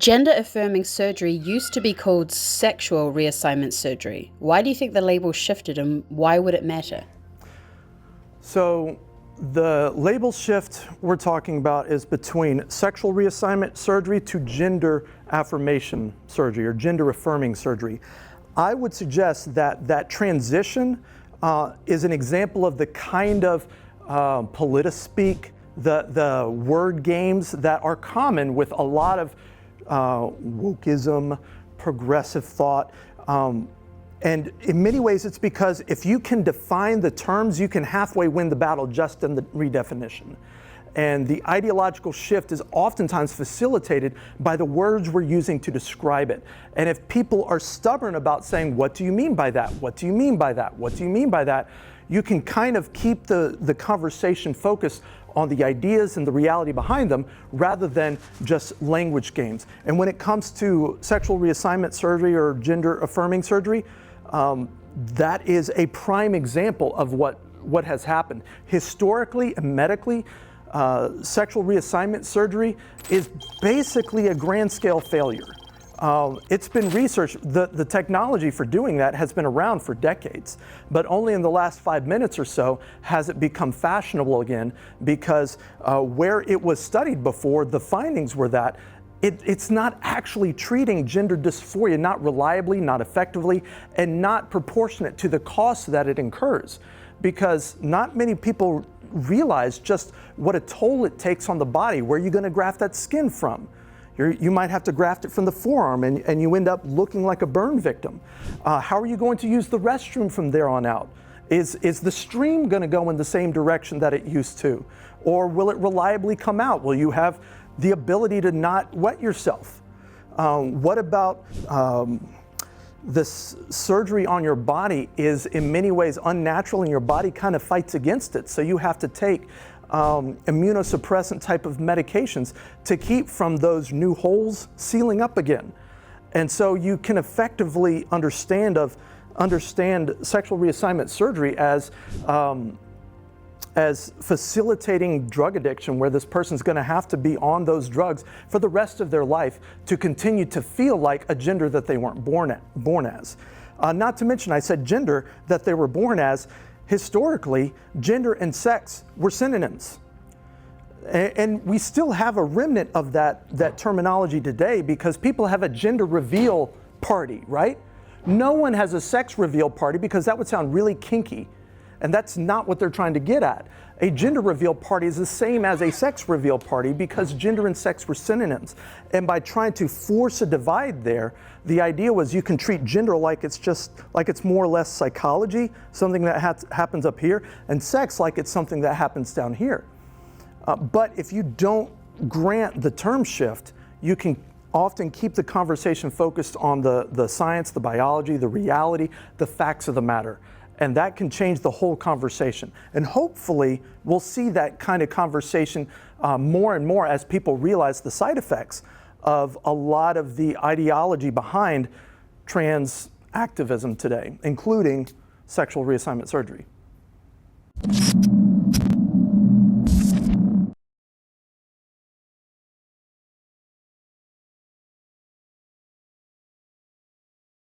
Gender-affirming surgery used to be called sexual reassignment surgery. Why do you think the label shifted, and why would it matter? So the label shift we're talking about is between sexual reassignment surgery to gender affirmation surgery or gender affirming surgery. I would suggest that that transition is an example of the kind of politispeak, the word games that are common with a lot of wokeism, progressive thought. And in many ways, it's because if you can define the terms, you can halfway win the battle just in the redefinition. And the ideological shift is oftentimes facilitated by the words we're using to describe it. And if people are stubborn about saying, what do you mean by that? What do you mean by that? What do you mean by that? You can kind of keep the conversation focused on the ideas and the reality behind them rather than just language games. And when it comes to sexual reassignment surgery or gender affirming surgery, that is a prime example of what has happened. Historically and medically, sexual reassignment surgery is basically a grand scale failure. It's been researched, the technology for doing that has been around for decades, but only in the last 5 minutes or so has it become fashionable again, because where it was studied before, the findings were that it's not actually treating gender dysphoria, not reliably, not effectively, and not proportionate to the cost that it incurs, because not many people realize just what a toll it takes on the body. Where are you going to graft that skin from? You might have to graft it from the forearm, and you end up looking like a burn victim. How are you going to use the restroom from there on out? Is the stream going to go in the same direction that it used to? Or will it reliably come out? Will you have the ability to not wet yourself? What about this surgery on your body is in many ways unnatural, and your body kind of fights against it. So you have to take immunosuppressant type of medications to keep from those new holes sealing up again. And so you can effectively understand sexual reassignment surgery as facilitating drug addiction, where this person's going to have to be on those drugs for the rest of their life to continue to feel like a gender that they weren't born as. Not to mention, I said gender that they were born as. Historically, gender and sex were synonyms. And we still have a remnant of that terminology today, because people have a gender reveal party, right? No one has a sex reveal party, because that would sound really kinky. And that's not what they're trying to get at. A gender reveal party is the same as a sex reveal party, because gender and sex were synonyms. And by trying to force a divide there, the idea was you can treat gender like it's more or less psychology, something that happens up here, and sex like it's something that happens down here. But if you don't grant the term shift, you can often keep the conversation focused on the science, the biology, the reality, the facts of the matter. And that can change the whole conversation. And hopefully, we'll see that kind of conversation more and more as people realize the side effects of a lot of the ideology behind trans activism today, including sexual reassignment surgery.